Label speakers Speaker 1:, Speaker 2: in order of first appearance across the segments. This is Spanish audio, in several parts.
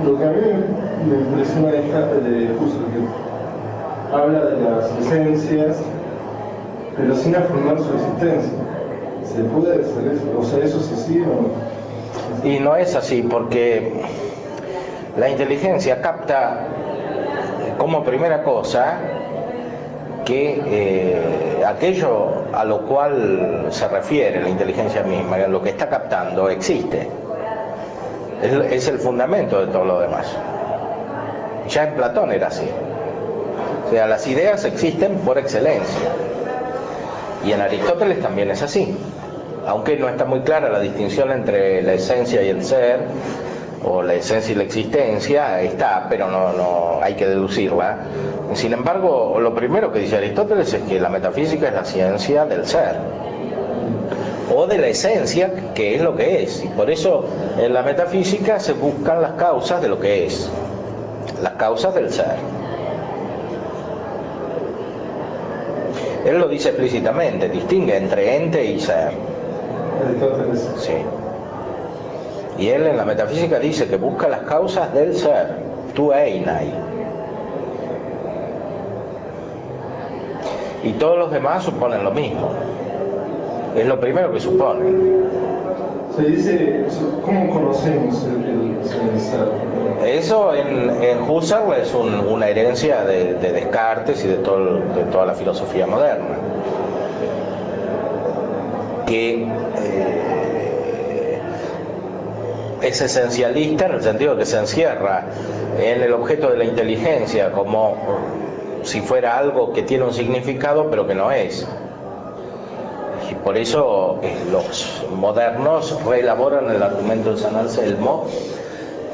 Speaker 1: Lo que a mí me impresiona de Husserl, que habla de las esencias, pero sin afirmar su existencia. ¿Se puede hacer eso? O sea, ¿eso es así o no?
Speaker 2: Y no es así, porque la inteligencia capta como primera cosa que aquello a lo cual se refiere la inteligencia misma, lo que está captando, existe. Es el fundamento de todo lo demás. Ya en Platón era así. O sea, las ideas existen por excelencia. Y en Aristóteles también es así. Aunque no está muy clara la distinción entre la esencia y el ser, o la esencia y la existencia, está, pero no hay que deducirla. Sin embargo, lo primero que dice Aristóteles es que la metafísica es la ciencia del ser, o de la esencia, que es lo que es. Y por eso en la metafísica se buscan las causas de lo que es, las causas del ser. Él lo dice explícitamente, distingue entre ente y ser.
Speaker 1: Aristóteles.
Speaker 2: Sí. Y él en la metafísica dice que busca las causas del ser, tu einai. Y todos los demás suponen lo mismo. Es lo primero que suponen.
Speaker 1: Se dice, ¿cómo conocemos el ser?
Speaker 2: Eso en Husserl es una herencia de Descartes y de toda la filosofía moderna. Que es esencialista en el sentido de que se encierra en el objeto de la inteligencia como si fuera algo que tiene un significado pero que no es. Y por eso los modernos reelaboran el argumento de San Anselmo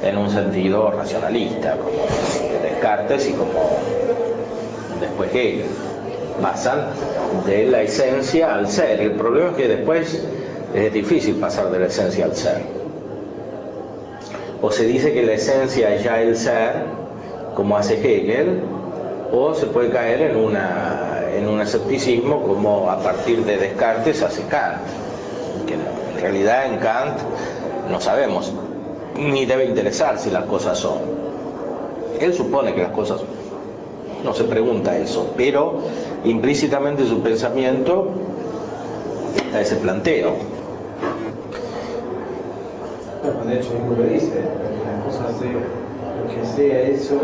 Speaker 2: en un sentido racionalista, como Descartes y como después Hegel. Pasan de la esencia al ser. El problema es que después es difícil pasar de la esencia al ser. O se dice que la esencia es ya el ser, como hace Hegel, o se puede caer en un escepticismo como a partir de Descartes hace Kant, que en realidad en Kant no sabemos ni debe interesar si las cosas son. Él supone que las cosas son. No se pregunta eso, pero implícitamente en su pensamiento está ese planteo.
Speaker 3: De hecho, mismo lo dice, las cosas de lo que sea eso,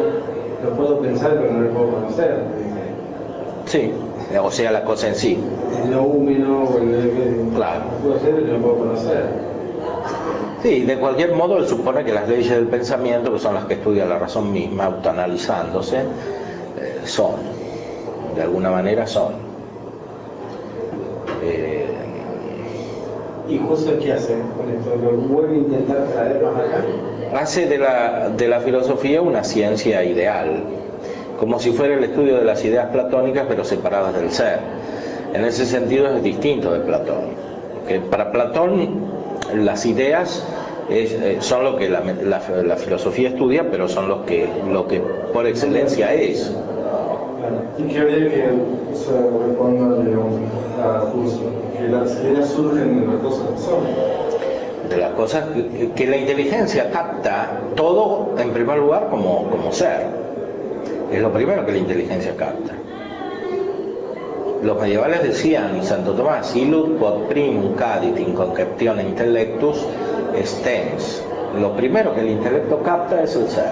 Speaker 3: lo puedo pensar pero no lo puedo conocer.
Speaker 2: Sí, o sea, la cosa en sí.
Speaker 3: El noúmeno o el
Speaker 2: Claro.
Speaker 3: lo puedo hacer pero no lo puedo conocer.
Speaker 2: Sí, de cualquier modo él supone que las leyes del pensamiento, que son las que estudia la razón misma, autoanalizándose, son, de alguna manera son.
Speaker 3: ¿Y Husserl qué hace con esto? ¿Lo vuelve a intentar traer más acá?
Speaker 2: Hace de la filosofía una ciencia ideal, como si fuera el estudio de las ideas platónicas pero separadas del ser. En ese sentido es distinto de Platón, que para Platón las ideas son lo que la filosofía estudia, pero son lo que por excelencia es.
Speaker 1: ¿Y qué habría que se responda, digamos, a Husserl? Que las ideas surgen de las cosas que son.
Speaker 2: De las cosas que la inteligencia capta todo en primer lugar como ser. Es lo primero que la inteligencia capta. Los medievales decían, y Santo Tomás, illud quod primum cadit in conceptione intellectus stens. Lo primero que el intelecto capta es el ser.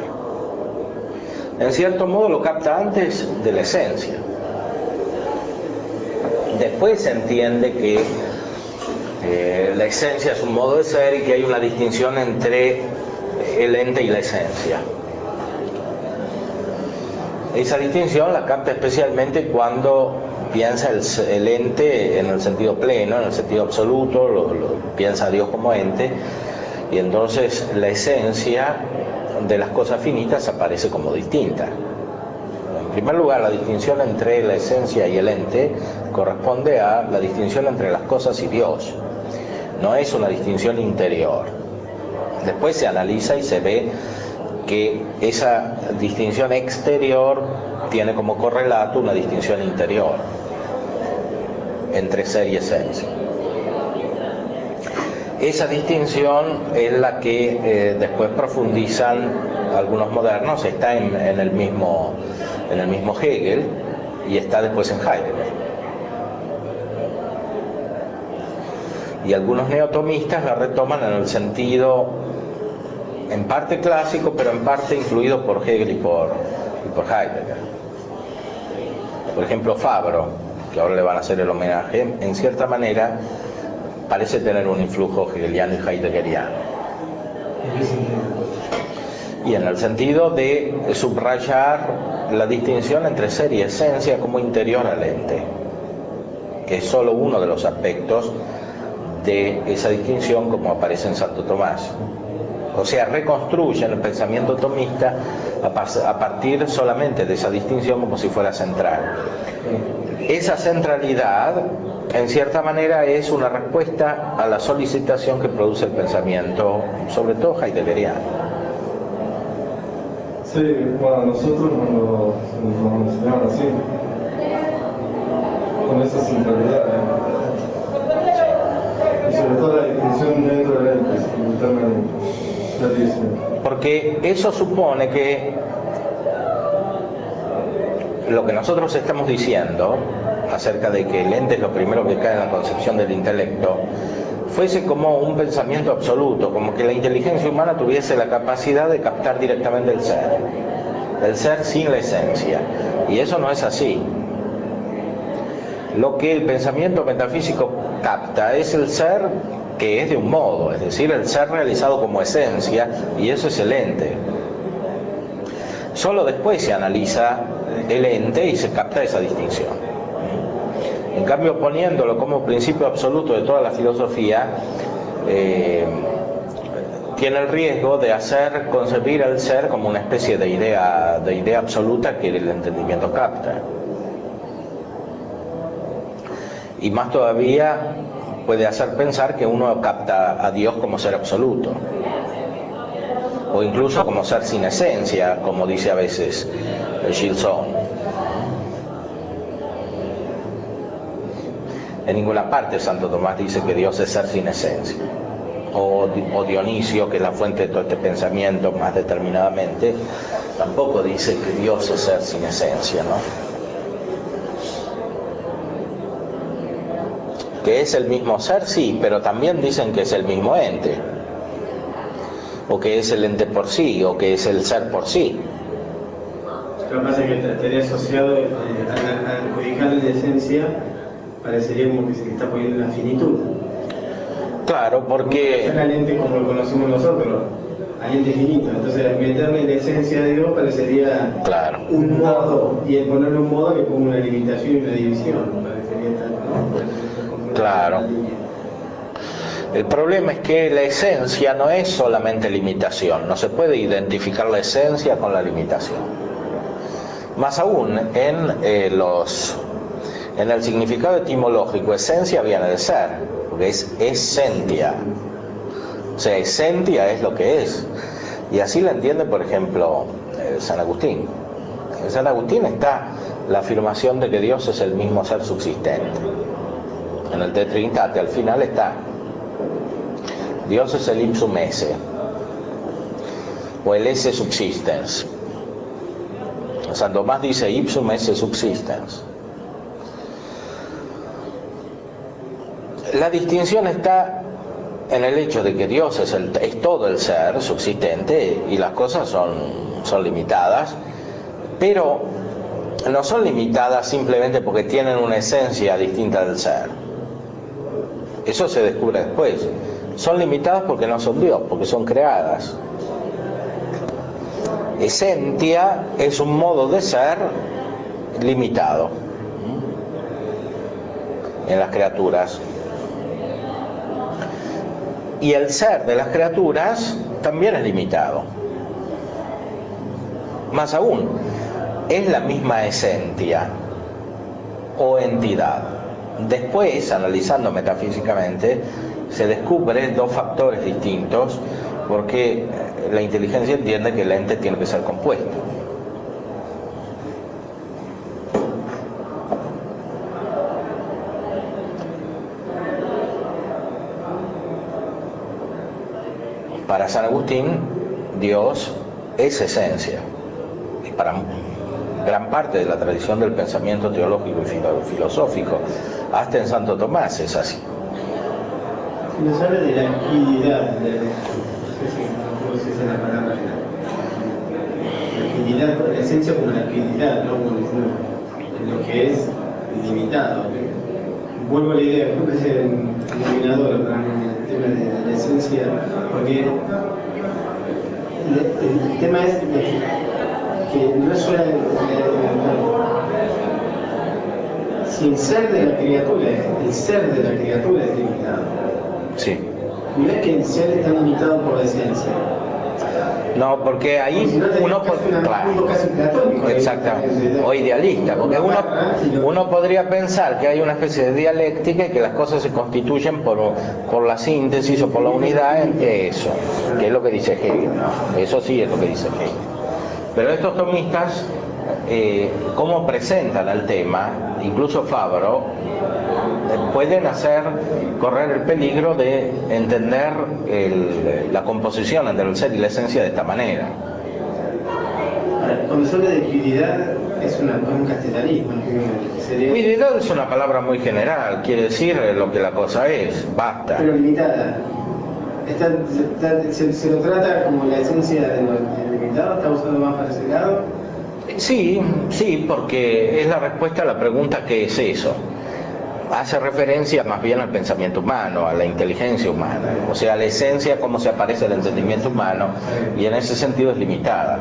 Speaker 2: En cierto modo lo capta antes de la esencia. Después se entiende que la esencia es un modo de ser y que hay una distinción entre el ente y la esencia. Esa distinción la capta especialmente cuando piensa el ente en el sentido pleno, en el sentido absoluto, piensa a Dios como ente, y entonces la esencia de las cosas finitas aparece como distinta. En primer lugar, la distinción entre la esencia y el ente corresponde a la distinción entre las cosas y Dios. No es una distinción interior. Después se analiza y se ve que esa distinción exterior tiene como correlato una distinción interior entre ser y esencia. Esa distinción es la que después profundizan algunos modernos, está en el mismo Hegel y está después en Heidegger. Y algunos neotomistas la retoman en el sentido en parte clásico, pero en parte influido por Hegel y por Heidegger. Por ejemplo, Fabro, que ahora le van a hacer el homenaje, en cierta manera parece tener un influjo hegeliano y heideggeriano.
Speaker 3: ¿En qué sentido?
Speaker 2: Y en el sentido de subrayar la distinción entre ser y esencia como interior al ente, que es solo uno de los aspectos de esa distinción como aparece en Santo Tomás. O sea, reconstruyen el pensamiento tomista a partir solamente de esa distinción como si fuera central. Esa centralidad, en cierta manera, es una respuesta a la solicitación que produce el pensamiento, sobre todo heideggeriano.
Speaker 1: Sí, bueno, nosotros nos enseñaron así, con esa centralidad, y sobre todo la distinción dentro del ente, internamente.
Speaker 2: Porque eso supone que lo que nosotros estamos diciendo acerca de que el ente es lo primero que cae en la concepción del intelecto fuese como un pensamiento absoluto, como que la inteligencia humana tuviese la capacidad de captar directamente el ser sin la esencia, y eso no es así. Lo que el pensamiento metafísico capta es el ser que es de un modo, es decir, el ser realizado como esencia, y eso es el ente. Solo después se analiza el ente y se capta esa distinción. En cambio, poniéndolo como principio absoluto de toda la filosofía, tiene el riesgo de hacer concebir al ser como una especie de idea absoluta que el entendimiento capta. Y más todavía puede hacer pensar que uno capta a Dios como ser absoluto, o incluso como ser sin esencia, como dice a veces Gilson. En ninguna parte Santo Tomás dice que Dios es ser sin esencia, o Dionisio, que es la fuente de todo este pensamiento más determinadamente, tampoco dice que Dios es ser sin esencia, ¿no? Que es el mismo ser, sí, pero también dicen que es el mismo ente, o que es el ente por sí, o que es el ser por sí.
Speaker 3: Lo que pasa es que estaría asociado al adjudicarle la esencia, parecería como que se le está poniendo la finitud.
Speaker 2: Claro, porque...
Speaker 3: al ente como lo conocemos nosotros, al ente finito. Entonces, meterle la esencia de Dios parecería
Speaker 2: claro.
Speaker 3: Un modo, y el ponerle un modo le pongo una limitación y una división, parecería tal, ¿no?
Speaker 2: Claro. El problema es que la esencia no es solamente limitación, no se puede identificar la esencia con la limitación. Más aún, en el significado etimológico, esencia viene de ser, porque es esentia. O sea, esentia es lo que es. Y así la entiende, por ejemplo, San Agustín. En San Agustín está la afirmación de que Dios es el mismo ser subsistente. En el De Trinitate al final está: Dios es el ipsum esse, o el esse subsistens. San Tomás dice ipsum esse subsistens. La distinción está en el hecho de que Dios es todo el ser subsistente, y las cosas son limitadas, pero no son limitadas simplemente porque tienen una esencia distinta del ser. Eso se descubre después. Son limitadas porque no son Dios, porque son creadas. Esentia es un modo de ser limitado en las criaturas. Y el ser de las criaturas también es limitado. Más aún, es la misma esencia o entidad. Después, analizando metafísicamente, se descubren dos factores distintos, porque la inteligencia entiende que el ente tiene que ser compuesto. Para San Agustín, Dios es esencia. Y para gran parte de la tradición del pensamiento teológico y filosófico, hasta en Santo Tomás es así.
Speaker 3: Si nos habla de la actividad, no sé si es la palabra, la actividad, la esencia como la actividad, ¿no? Como lo que es ilimitado. Vuelvo a la idea, creo que es el denominador para el tema de la esencia, porque el tema es que no es solo si el ser de la criatura es limitado.
Speaker 2: Sí.
Speaker 3: No es que el ser está limitado por la esencia.
Speaker 2: No, porque ahí
Speaker 3: Si no
Speaker 2: uno
Speaker 3: claro, casi platónico,
Speaker 2: exactamente, o idealista, porque uno podría pensar que hay una especie de dialéctica y que las cosas se constituyen por la síntesis o por la unidad entre eso, que es lo que dice Hegel, ¿no? Eso sí es lo que dice Hegel. Pero estos tomistas, cómo presentan el tema, incluso Fabro, pueden hacer correr el peligro de entender la composición entre el ser y la esencia de esta manera.
Speaker 3: Cuando se habla de fluididad es un castellanismo.
Speaker 2: Fluididad es una palabra muy general, quiere decir lo que la cosa es, basta.
Speaker 3: Pero limitada. Se lo trata como la esencia de lo limitado, está usando más para ese lado.
Speaker 2: Sí, porque es la respuesta a la pregunta ¿qué es eso? Hace referencia más bien al pensamiento humano, a la inteligencia humana, o sea, a la esencia, cómo se aparece el entendimiento humano, y en ese sentido es limitada.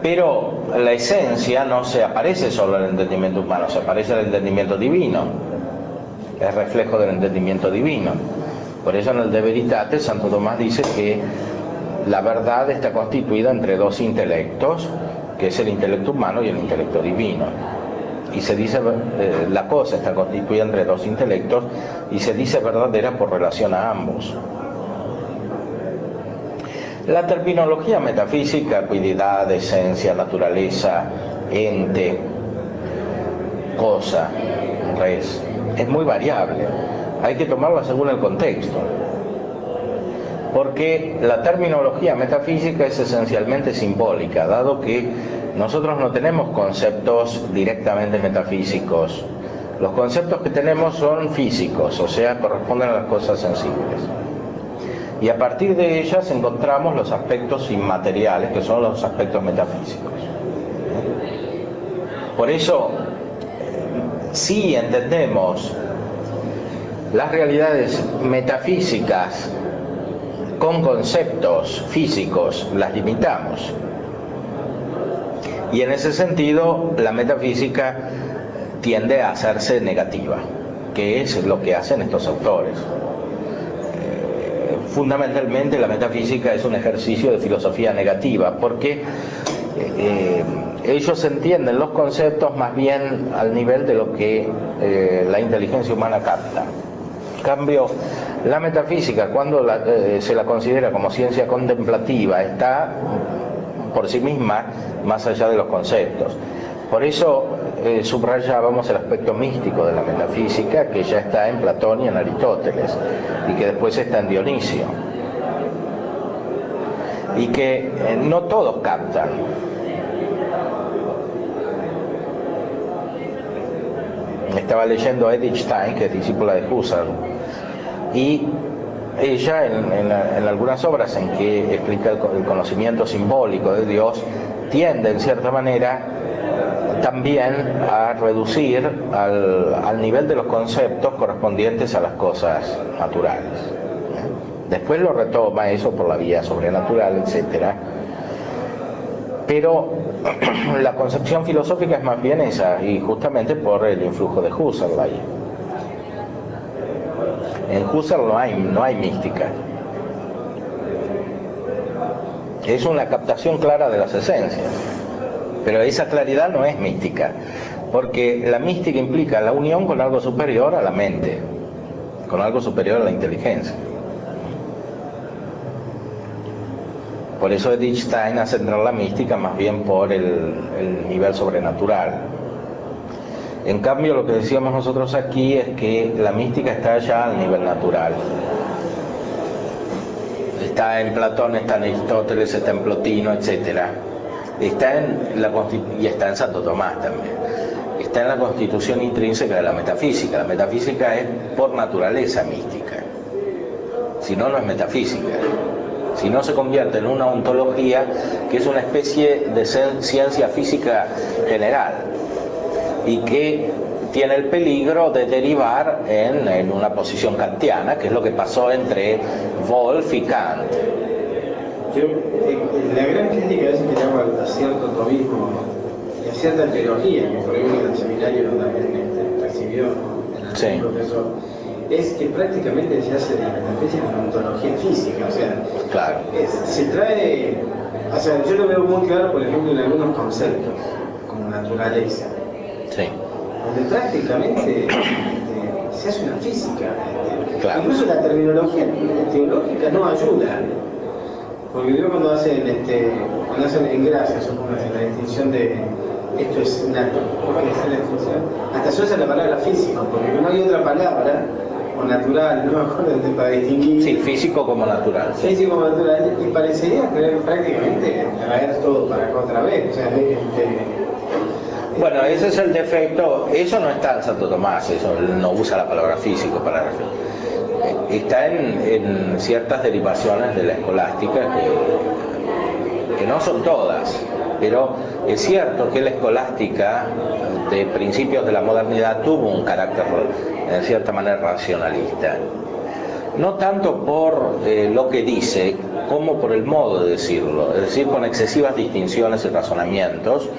Speaker 2: Pero la esencia no se aparece solo en el entendimiento humano, se aparece en el entendimiento divino, es reflejo del entendimiento divino. Por eso en el De Veritate Santo Tomás dice que la verdad está constituida entre dos intelectos, que es el intelecto humano y el intelecto divino. Y se dice, la cosa está constituida entre dos intelectos y se dice verdadera por relación a ambos. La terminología metafísica, cuididad, esencia, naturaleza, ente, cosa, res, es muy variable. Hay que tomarla según el contexto. Porque la terminología metafísica es esencialmente simbólica, dado que nosotros no tenemos conceptos directamente metafísicos. Los conceptos que tenemos son físicos, o sea, corresponden a las cosas sensibles. Y a partir de ellas encontramos los aspectos inmateriales, que son los aspectos metafísicos. Por eso, si entendemos las realidades metafísicas con conceptos físicos, las limitamos. Y en ese sentido, la metafísica tiende a hacerse negativa, que es lo que hacen estos autores. Fundamentalmente la metafísica es un ejercicio de filosofía negativa, porque ellos entienden los conceptos más bien al nivel de lo que la inteligencia humana capta. En cambio, la metafísica, cuando se la considera como ciencia contemplativa, está por sí misma más allá de los conceptos. Por eso subrayábamos el aspecto místico de la metafísica, que ya está en Platón y en Aristóteles, y que después está en Dionisio, y que no todos captan. Estaba leyendo a Edith Stein, que es discípula de Husserl, y ella en algunas obras en que explica el conocimiento simbólico de Dios, tiende en cierta manera también a reducir al nivel de los conceptos correspondientes a las cosas naturales. Después lo retoma eso por la vía sobrenatural, etcétera. Pero la concepción filosófica es más bien esa, y justamente por el influjo de Husserl ahí. En Husserl no hay mística. Es una captación clara de las esencias, pero esa claridad no es mística, porque la mística implica la unión con algo superior a la mente, con algo superior a la inteligencia. Por eso Edith Stein hace entrar la mística más bien por el nivel sobrenatural. En cambio, lo que decíamos nosotros aquí es que la mística está ya al nivel natural. está en Platón, está en Aristóteles, está en Plotino, etcétera. Está y está en Santo Tomás también. Está en la constitución intrínseca de la metafísica. La metafísica es por naturaleza mística. Si no, no es metafísica. Si no, se convierte en una ontología que es una especie de ciencia física general y que tiene el peligro de derivar en una posición kantiana, que es lo que pasó entre Wolff y Kant.
Speaker 3: La gran crítica a veces que le hago a cierto tomismo y a cierta teología, que por ejemplo en el seminario también recibió el profesor, es que prácticamente se hace de la metafísica una ontología física, o sea,
Speaker 2: claro.
Speaker 3: Se trae, o sea, yo lo veo muy claro, por ejemplo, en algunos conceptos, como naturaleza,
Speaker 2: sí,
Speaker 3: donde prácticamente se hace una física,
Speaker 2: claro.
Speaker 3: Incluso la terminología teológica no ayuda, porque yo cuando hacen en gracia, supongo, la distinción de esto es nato, hasta se usa la palabra físico, porque no hay otra palabra, o natural, no me acuerdo para distinguir.
Speaker 2: Sí, físico como natural. Sí.
Speaker 3: Físico como natural, y parecería que prácticamente traer todo para acá otra vez. O sea,
Speaker 2: bueno, ese es el defecto. Eso no está en Santo Tomás, eso no usa la palabra físico para referir. Está en ciertas derivaciones de la escolástica que no son todas, pero es cierto que la escolástica de principios de la modernidad tuvo un carácter en cierta manera racionalista, no tanto por lo que dice como por el modo de decirlo, es decir, con excesivas distinciones y razonamientos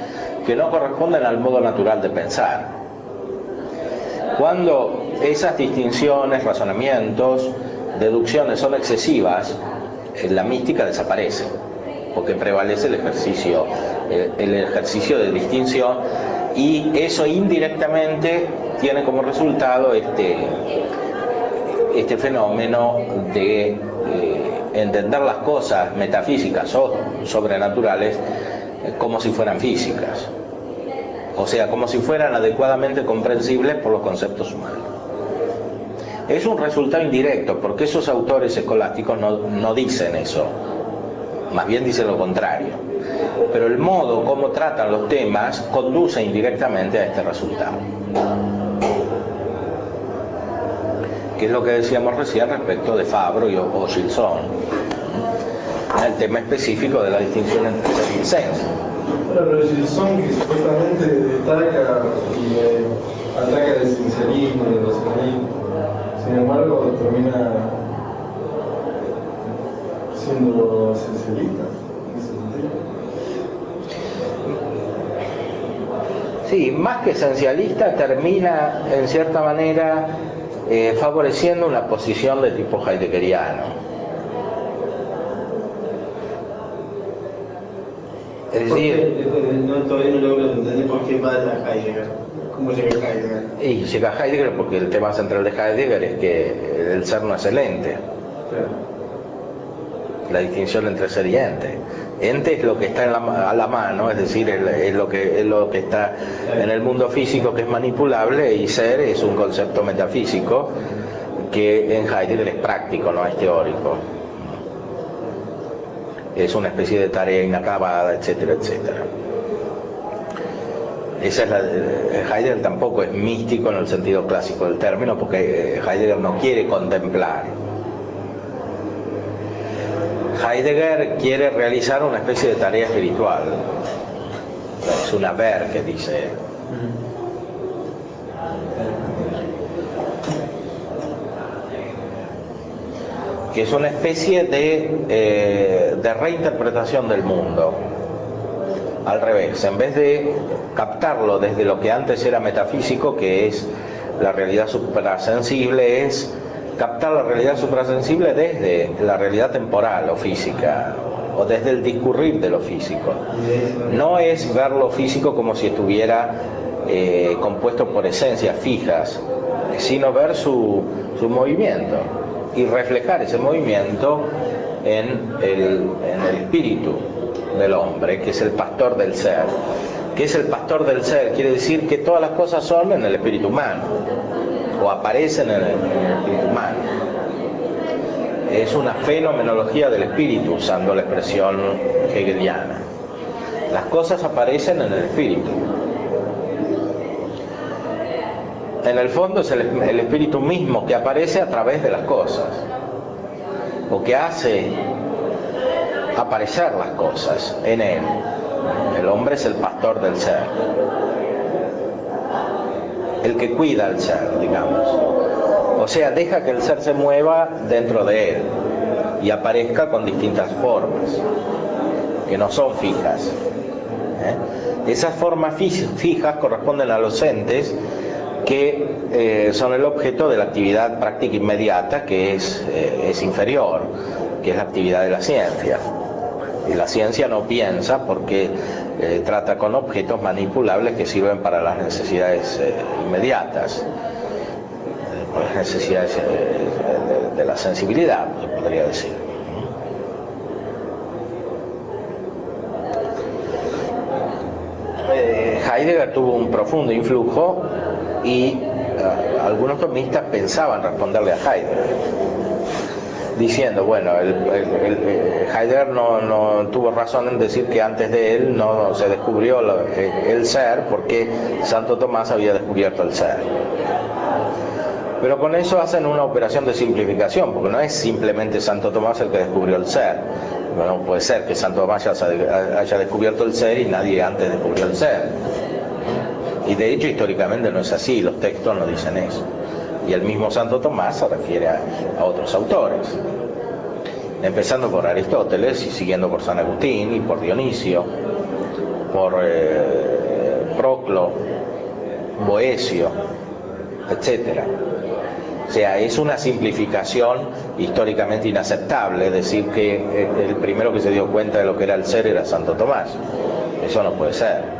Speaker 2: que no corresponden al modo natural de pensar. Cuando esas distinciones, razonamientos, deducciones son excesivas, la mística desaparece, porque prevalece el ejercicio de distinción, y eso indirectamente tiene como resultado este fenómeno de entender las cosas metafísicas o sobrenaturales como si fueran físicas, o sea, como si fueran adecuadamente comprensibles por los conceptos humanos. Es un resultado indirecto, porque esos autores escolásticos no dicen eso, más bien dicen lo contrario, pero el modo como tratan los temas conduce indirectamente a este resultado, que es lo que decíamos recién respecto de Fabro o Gilson, el tema específico de la distinción entre ser y esencia.
Speaker 1: Pero Gilson, que supuestamente ataca el esencialismo y el racionalismo, sin embargo termina siendo esencialista en ese sentido.
Speaker 2: Sí, más que esencialista, termina en cierta manera favoreciendo una posición de tipo heideggeriano. Es decir,
Speaker 3: todavía no logro entender por qué va a Heidegger. ¿Cómo llega a Heidegger?
Speaker 2: Y llega a Heidegger porque el tema central de Heidegger es que el ser no es el ente.
Speaker 3: Claro.
Speaker 2: La distinción entre ser y ente. Ente es lo que está a la mano, es decir, es lo que está en el mundo físico, que es manipulable, y ser es un concepto metafísico que en Heidegger es práctico, no es teórico. Es una especie de tarea inacabada, etcétera, etcétera. Heidegger tampoco es místico en el sentido clásico del término, porque Heidegger no quiere contemplar. Heidegger quiere realizar una especie de tarea espiritual. Es una ver que dice él. Que es una especie de reinterpretación del mundo. Al revés, en vez de captarlo desde lo que antes era metafísico, que es la realidad suprasensible, es captar la realidad suprasensible desde la realidad temporal o física, o desde el discurrir de lo físico. No es ver lo físico como si estuviera compuesto por esencias fijas, sino ver su movimiento y reflejar ese movimiento en el espíritu del hombre, que es el pastor del ser. ¿Qué es el pastor del ser? Quiere decir que todas las cosas son en el espíritu humano, o aparecen en el espíritu humano. es una fenomenología del espíritu, usando la expresión hegeliana. Las cosas aparecen en el espíritu. En el fondo es el espíritu mismo que aparece a través de las cosas, o que hace aparecer las cosas en él. El hombre es el pastor del ser, el que cuida al ser, digamos. O sea, deja que el ser se mueva dentro de él y aparezca con distintas formas, que no son fijas. Esas formas fijas corresponden a los entes que son el objeto de la actividad práctica inmediata, que es inferior, que es la actividad de la ciencia. Y la ciencia no piensa porque trata con objetos manipulables que sirven para las necesidades inmediatas, las necesidades de la sensibilidad, se podría decir. Heidegger tuvo un profundo influjo y algunos tomistas pensaban responderle a Heidegger, diciendo, bueno, Heidegger no tuvo razón en decir que antes de él no se descubrió el ser, porque Santo Tomás había descubierto el ser. Pero con eso hacen una operación de simplificación, porque no es simplemente Santo Tomás el que descubrió el ser. No puede ser que Santo Tomás haya descubierto el ser y nadie antes descubrió el ser. Y de hecho históricamente no es así, los textos no dicen eso. Y el mismo Santo Tomás se refiere a otros autores, empezando por Aristóteles y siguiendo por San Agustín y por Dionisio, por Proclo, Boecio, etc. O sea, es una simplificación históricamente inaceptable decir que el primero que se dio cuenta de lo que era el ser era Santo Tomás. Eso no puede ser.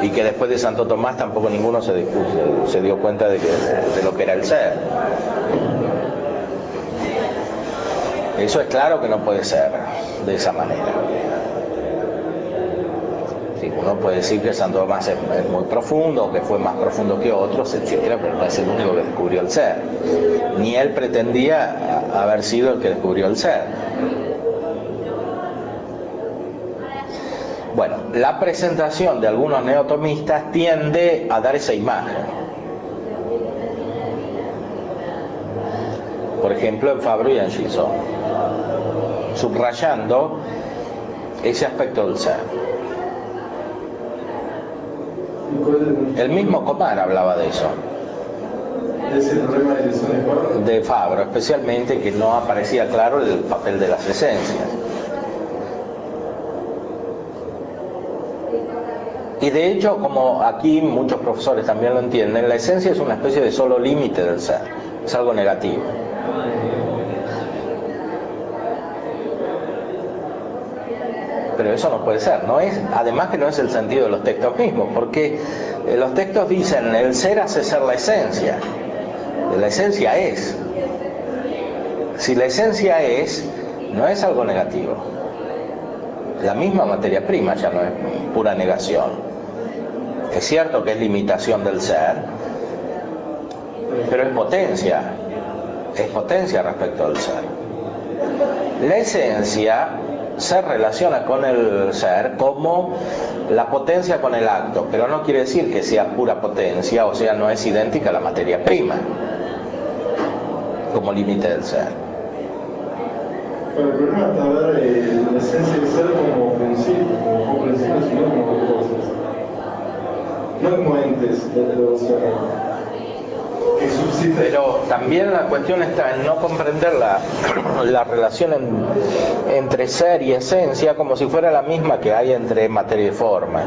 Speaker 2: Y que después de Santo Tomás tampoco ninguno se dio cuenta de lo que era el ser. Eso es claro que no puede ser de esa manera. Sí, uno puede decir que Santo Tomás es muy profundo, que fue más profundo que otros, etcétera, pero no es el único que descubrió el ser. Ni él pretendía haber sido el que descubrió el ser. Bueno, la presentación de algunos neotomistas tiende a dar esa imagen. Por ejemplo, en Fabro y en Gilson, subrayando ese aspecto del ser. El mismo Comar hablaba de eso.
Speaker 1: Ese problema
Speaker 2: de Fabro, especialmente, que no aparecía claro el papel de las esencias. Y de hecho, como aquí muchos profesores también lo entienden, la esencia es una especie de solo límite del ser, es algo negativo. Pero eso no puede ser, no es, además que no es el sentido de los textos mismos, porque los textos dicen el ser hace ser la esencia es. Si la esencia es, no es algo negativo. La misma materia prima ya no es pura negación. Es cierto que es limitación del ser, pero es potencia respecto al ser. La esencia se relaciona con el ser como la potencia con el acto, pero no quiere decir que sea pura potencia, o sea, no es idéntica a la materia prima como límite del ser.
Speaker 1: Pero el problema está ver la esencia del ser como principio, como principio, sino como cosas. No como entes, que subsisten.
Speaker 2: Pero también la cuestión está en no comprender la relación entre ser y esencia como si fuera la misma que hay entre materia y forma.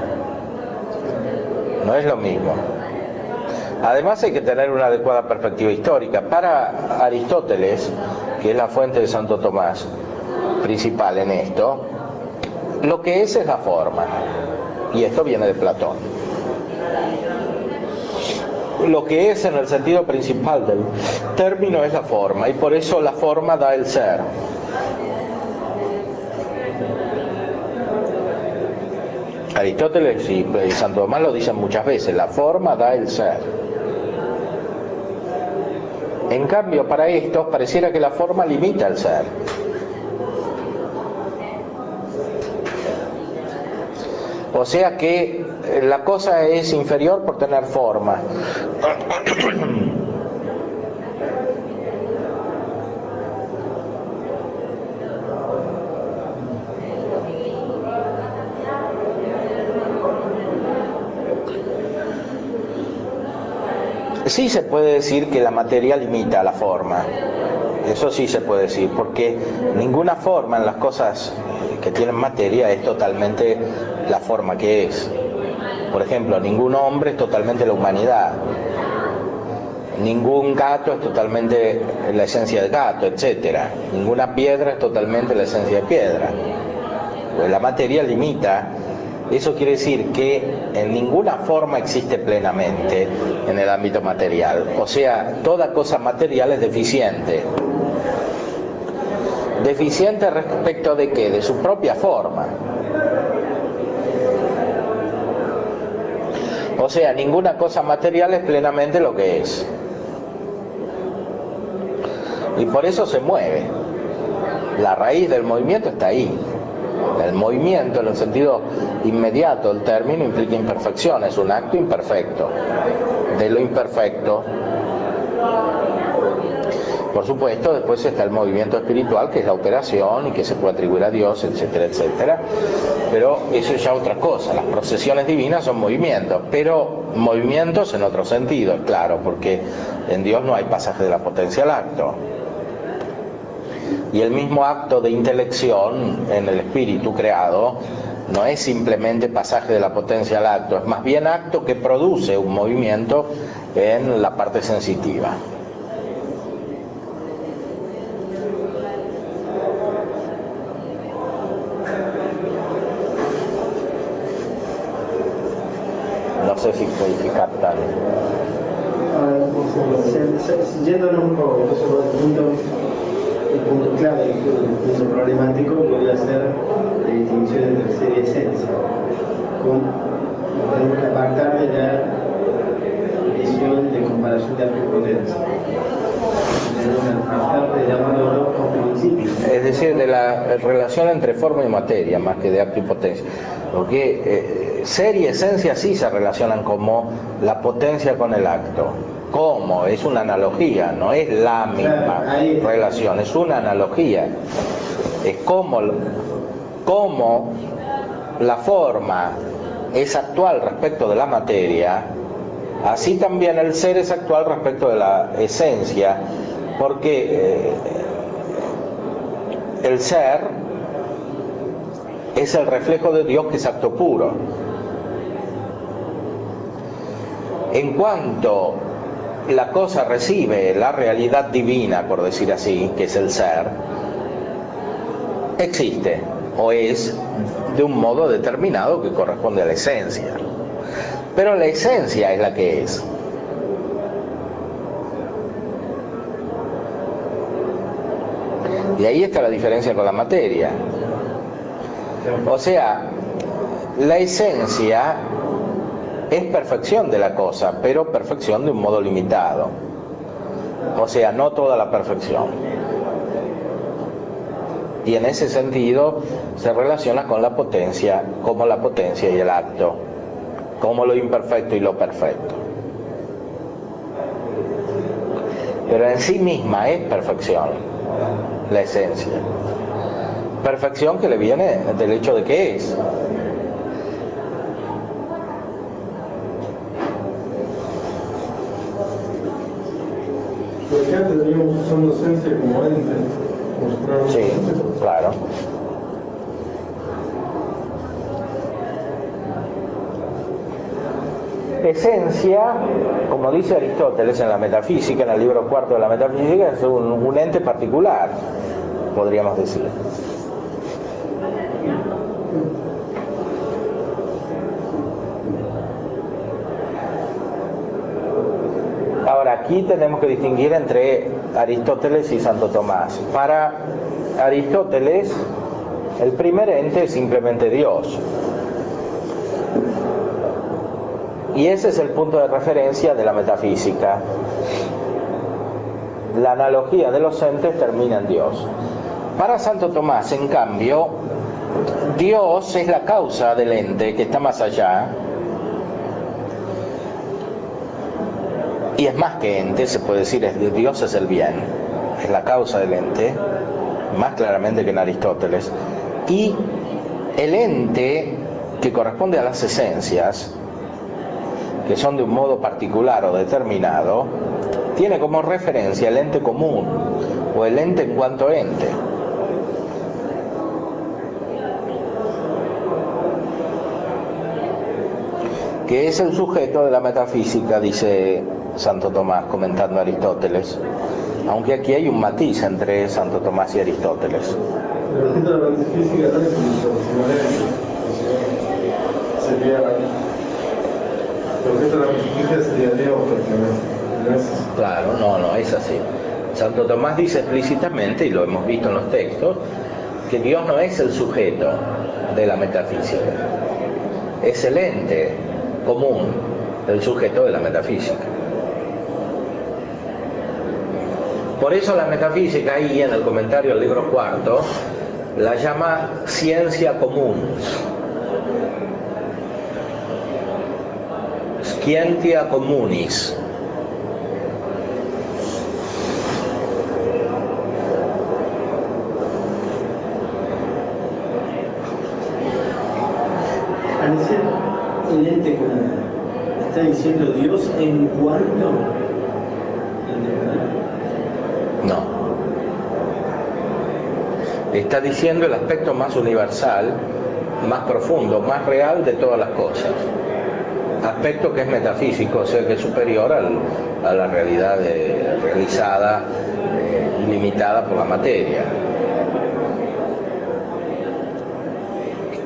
Speaker 2: No es lo mismo. Además hay que tener una adecuada perspectiva histórica. Para Aristóteles, que es la fuente de Santo Tomás principal en esto, lo que es la forma, y esto viene de Platón. Lo que es en el sentido principal del término es la forma, y por eso la forma da el ser. Aristóteles y Santo Tomás lo dicen muchas veces, la forma da el ser. En cambio, para estos pareciera que la forma limita al ser. O sea que la cosa es inferior por tener forma. Sí se puede decir que la materia limita la forma. Eso sí se puede decir, porque ninguna forma en las cosas que tienen materia es totalmente la forma que es. Por ejemplo, ningún hombre es totalmente la humanidad. Ningún gato es totalmente la esencia de gato, etcétera. Ninguna piedra es totalmente la esencia de piedra. Pues la materia limita. Eso quiere decir que en ninguna forma existe plenamente en el ámbito material. O sea, toda cosa material es deficiente. ¿Deficiente respecto de qué? De su propia forma. O sea, ninguna cosa material es plenamente lo que es. Y por eso se mueve. La raíz del movimiento está ahí. El movimiento, en el sentido inmediato del término, implica imperfección, es un acto imperfecto. De lo imperfecto, por supuesto, después está el movimiento espiritual, que es la operación y que se puede atribuir a Dios, etcétera, etcétera. Pero eso es ya otra cosa. Las procesiones divinas son movimientos, pero movimientos en otro sentido, claro, porque en Dios no hay pasaje de la potencia al acto. Y el mismo acto de intelección en el espíritu creado no es simplemente pasaje de la potencia al acto, es más bien acto que produce un movimiento en la parte sensitiva. No sé si captan.
Speaker 3: Yéndonos un poco el punto clave, el punto problemático podría ser la distinción entre ser y esencia. Tenemos que apartar de la visión de comparación de potencia. Tenemos que apartar de llamarlo como principio.
Speaker 2: Es decir, de la relación entre forma y materia, más que de acto y potencia. Porque ser y esencia sí se relacionan como la potencia con el acto. ¿Cómo? Es una analogía, no es la misma relación, es una analogía. Es como la forma es actual respecto de la materia, así también el ser es actual respecto de la esencia, porque el ser es el reflejo de Dios, que es acto puro. En cuanto la cosa recibe la realidad divina, por decir así, que es el ser, existe o es de un modo determinado que corresponde a la esencia. Pero la esencia es la que es. Y ahí está la diferencia con la materia. O sea, la esencia es perfección de la cosa, pero perfección de un modo limitado. O sea, no toda la perfección. Y en ese sentido se relaciona con la potencia, como la potencia y el acto, como lo imperfecto y lo perfecto. Pero en sí misma es perfección, la esencia. Perfección que le viene del hecho de que es.
Speaker 1: Porque antes veníamos usando esencia como ente.
Speaker 2: Sí, claro. Esencia, como dice Aristóteles en la Metafísica, en el libro cuarto de la Metafísica, es un ente particular, podríamos decir. Ahora, aquí tenemos que distinguir entre Aristóteles y Santo Tomás. Para Aristóteles, el primer ente es simplemente Dios. Y ese es el punto de referencia de la metafísica. la analogía de los entes termina en Dios. Para Santo Tomás, en cambio, Dios es la causa del ente que está más allá, y es más que ente, se puede decir, Dios es el bien, es la causa del ente, más claramente que en Aristóteles, y el ente que corresponde a las esencias, que son de un modo particular o determinado, tiene como referencia el ente común, o el ente en cuanto ente. Que es el sujeto de la metafísica, dice Santo Tomás, comentando a Aristóteles, aunque aquí hay un matiz entre Santo Tomás y Aristóteles.
Speaker 1: El objeto de la metafísica no es un sería el objeto de la metafísica sería Dios, no es.
Speaker 2: Claro, no es así. Santo Tomás dice explícitamente, y lo hemos visto en los textos, que Dios no es el sujeto de la metafísica, es el ente común del sujeto de la metafísica. Por eso la metafísica, ahí en el comentario al libro cuarto, la llama ciencia común, scientia communis.
Speaker 3: El ente común está diciendo Dios en cuanto.
Speaker 2: No. Está diciendo el aspecto más universal, más profundo, más real de todas las cosas. Aspecto que es metafísico, o sea que es superior a la realidad realizada, limitada por la materia.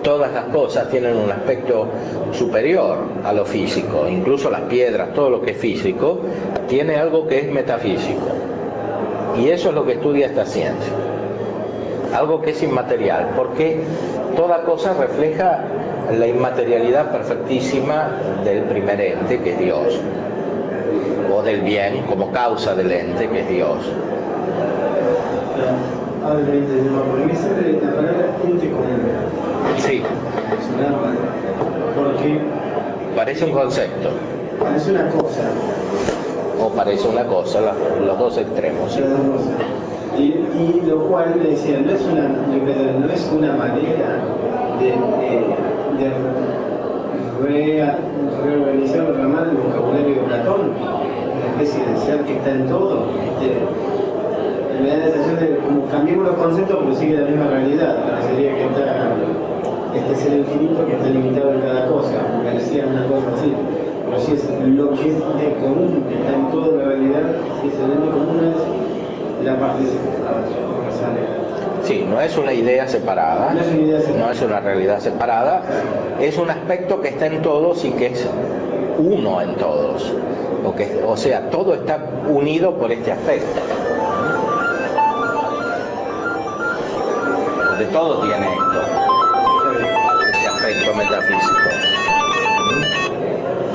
Speaker 2: Todas las cosas tienen un aspecto superior a lo físico, incluso las piedras, todo lo que es físico, tiene algo que es metafísico. Y eso es lo que estudia esta ciencia. Algo que es inmaterial, porque toda cosa refleja la inmaterialidad perfectísima del primer ente, que es Dios, o del bien como causa del ente, que es Dios.
Speaker 3: Porque me sale la palabra ente común.
Speaker 2: Sí.
Speaker 3: Porque
Speaker 2: parece un concepto.
Speaker 3: parece una cosa.
Speaker 2: O parece una cosa, los dos extremos. ¿Sí?
Speaker 3: Y lo cual me decía, no es una manera de reorganizar o ramar el vocabulario de Platón, una especie de ser que está en todo. Me da la sensación de como cambiamos los conceptos pero sigue la misma realidad. Parecería que este ser infinito que está limitado en cada cosa, parecía una cosa así. Pero si es lo que es de común, que está en toda la realidad, si es el ente común es la parte
Speaker 2: Sí, no es una idea separada,
Speaker 3: no es una idea separada,
Speaker 2: no es una realidad separada, es un aspecto que está en todos y que es uno en todos. O sea, todo está unido por este aspecto. De todo tiene esto, este aspecto metafísico.